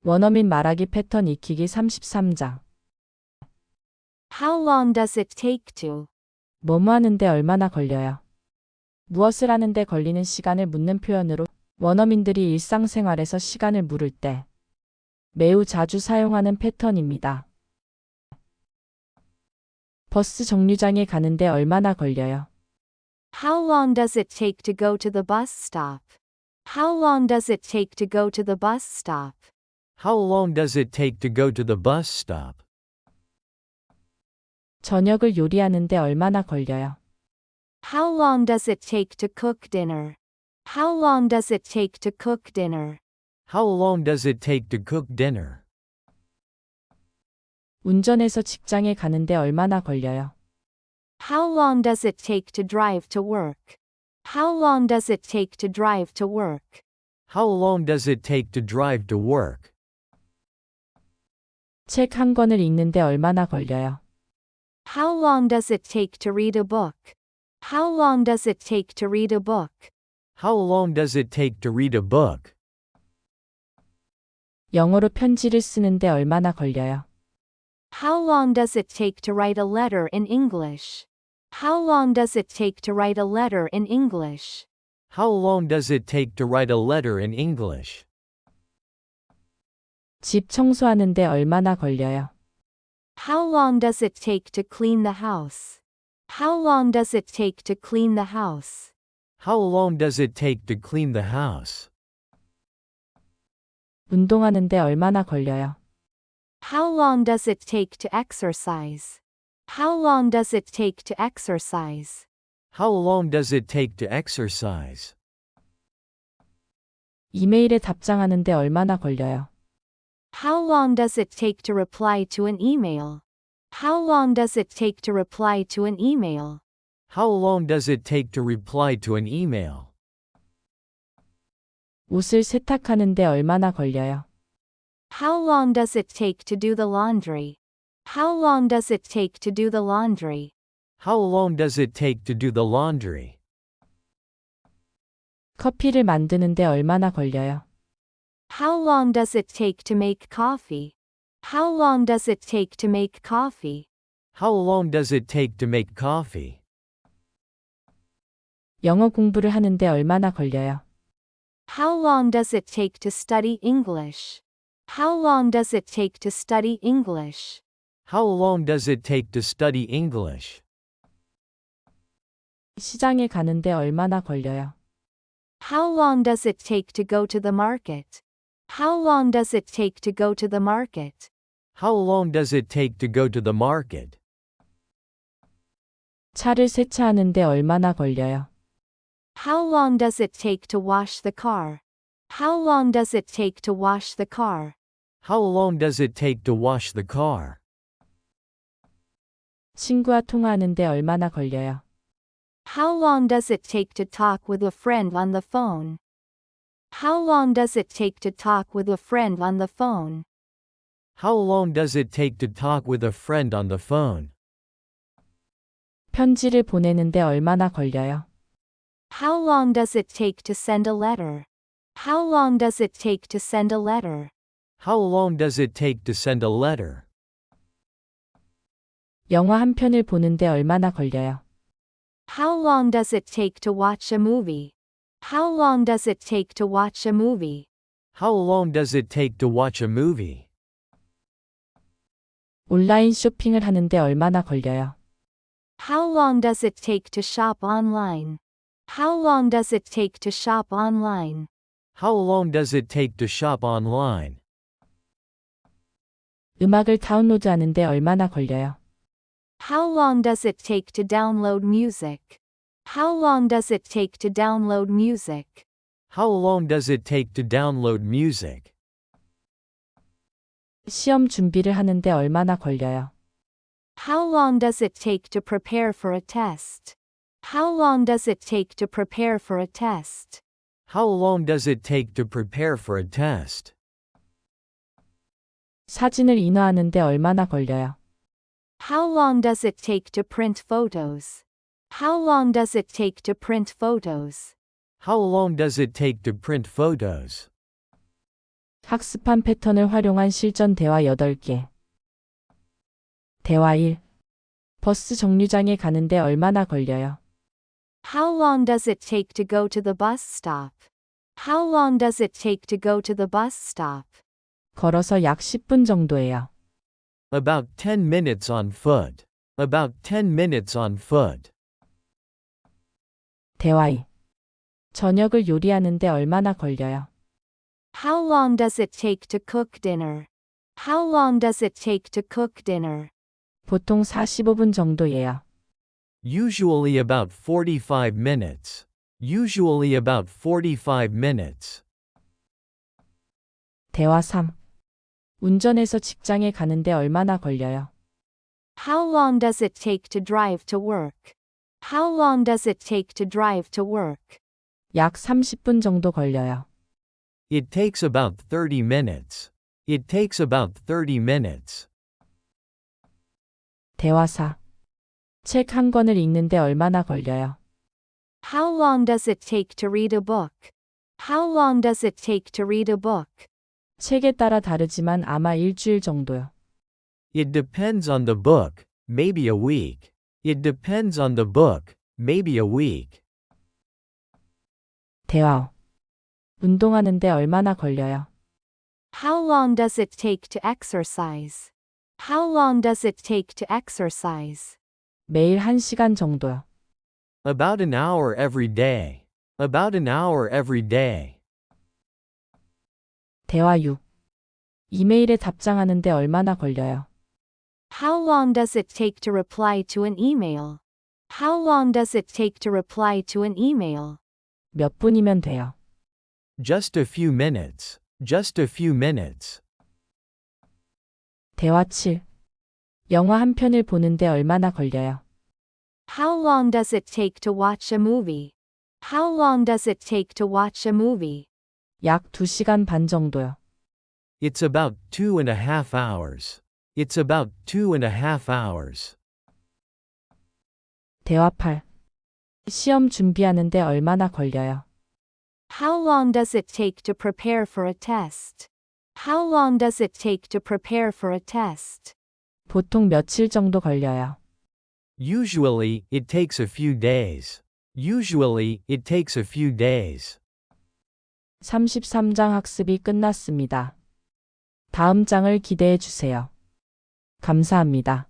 원어민 말하기 패턴 익히기 33장. How long does it take to? 뭐뭐 하는데 얼마나 걸려요? 무엇을 하는데 걸리는 시간을 묻는 표현으로 원어민들이 일상생활에서 시간을 물을 때 매우 자주 사용하는 패턴입니다. 버스 정류장에 가는데 얼마나 걸려요? How long does it take to go to the bus stop? How long does it take to go to the bus stop? How long does it take to go to the bus stop? 저녁을 요리하는데 얼마나 걸려요? How long does it take to cook dinner? How long does it take to cook dinner? How long does it take to cook dinner? 운전해서 직장에 가는데 얼마나 걸려요? How long does it take to drive to work? How long does it take to drive to work? How long does it take to drive to work? 책 한 권을 읽는데 얼마나 걸려요? How long does it take to read a book? How long does it take to read a book? How long does it take to read a book? 영어로 편지를 쓰는데 얼마나 걸려요? How long does it take to write a letter in English? How long does it take to write a letter in English? How long does it take to write a letter in English? 집 청소하는데 얼마나 걸려요? How long does it take to clean the house? How long does it take to clean the house? How long does it take to clean the house? 운동하는데 얼마나 걸려요? How long does it take to exercise? How long does it take to exercise? How long does it take to exercise? 이메일에 답장하는데 얼마나 걸려요? How long does it take to reply to an email? How long does it take to reply to an email? How long does it take to reply to an email? 옷을 세탁하는데 얼마나 걸려요? How long does it take to do the laundry? How long does it take to do the laundry? How long does it take to do the laundry? 커피를 만드는데 얼마나 걸려요? How long does it take to make coffee? How long does it take to make coffee? How long does it take to make coffee? 영어 공부를 하는데 얼마나 걸려요? How long does it take to study English? How long does it take to study English? How long does it take to study English? 시장에 가는데 얼마나 걸려요? How long does it take to go to the market? How long does it take to go to the market? How long does it take to go to the market? 차를 세차하는데 얼마나 걸려요? How long does it take to wash the car? How long does it take to wash the car? How long does it take to wash the car? 친구와 통화하는데 얼마나 걸려요? How long does it take to talk with a friend on the phone? How long does it take to talk with a friend on the phone? How long does it take to talk with a friend on the phone? 편지를 보내는데 얼마나 걸려요? How long does it take to send a letter? How long does it take to send a letter? How long does it take to send a letter? 영화 한 편을 보는데 얼마나 걸려요? How long does it take to watch a movie? How long does it take to watch a movie? How long does it take to watch a movie? 온라인 쇼핑을 하는데 얼마나 걸려요? How long does it take to shop online? How long does it take to shop online? How long does it take to shop online? 음악을 다운로드하는데 얼마나 걸려요? How long does it take to download music? How long does it take to download music? How long does it take to download music? 시험 준비를 하는데 얼마나 걸려요? How long does it take to prepare for a test? How long does it take to prepare for a test? How long does it take to prepare for a test? 사진을 인화하는데 얼마나 걸려요? How long does it take to print photos? How long does it take to print photos? How long does it take to print photos? 학습한 패턴을 활용한 실전 대화 8개. 대화 1. 버스 정류장에 가는데 얼마나 걸려요? How long does it take to go to the bus stop? How long does it take to go to the bus stop? 걸어서 약 10분 정도예요. About 10 minutes on foot. About 10 minutes on foot. 대화 2. 저녁을 요리하는데 얼마나 걸려요? How long does it take to cook dinner? How long does it take to cook dinner? 보통 45분 정도예요. Usually about 45 minutes. Usually about 45 minutes. 대화 3. 운전해서 직장에 가는데 얼마나 걸려요? How long does it take to drive to work? How long does it take to drive to work? 약 30분 정도 걸려요. It takes about 30 minutes. It takes about 30 minutes. 대화 4. 책 한 권을 읽는데 얼마나 걸려요? How long does it take to read a book? How long does it take to read a book? 책에 따라 다르지만 아마 일주일 정도요. It depends on the book, maybe a week. It depends on the book, maybe a week. 대화 5. 운동하는데 얼마나 걸려요? How long does it take to exercise? How long does it take to exercise? 매일 1시간 정도요. About an hour every day. About an hour every day. 대화 6. 이메일에 답장하는데 얼마나 걸려요? How long does it take to reply to an email? How long does it take to reply to an email? 몇 분이면 돼요. Just a few minutes. Just a few minutes. 대화 7. 영화 한 편을 보는데 얼마나 걸려요? How long does it take to watch a movie? How long does it take to watch a movie? 약 2시간 반 정도요. It's about 2.5 hours. It's about 2.5 hours. 대화 8. 시험 준비하는데 얼마나 걸려요? How long does it take to prepare for a test? How long does it take to prepare for a test? 보통 며칠 정도 걸려요. Usually, it takes a few days. Usually, it takes a few days. 33장 학습이 끝났습니다. 다음 장을 기대해 주세요. 감사합니다.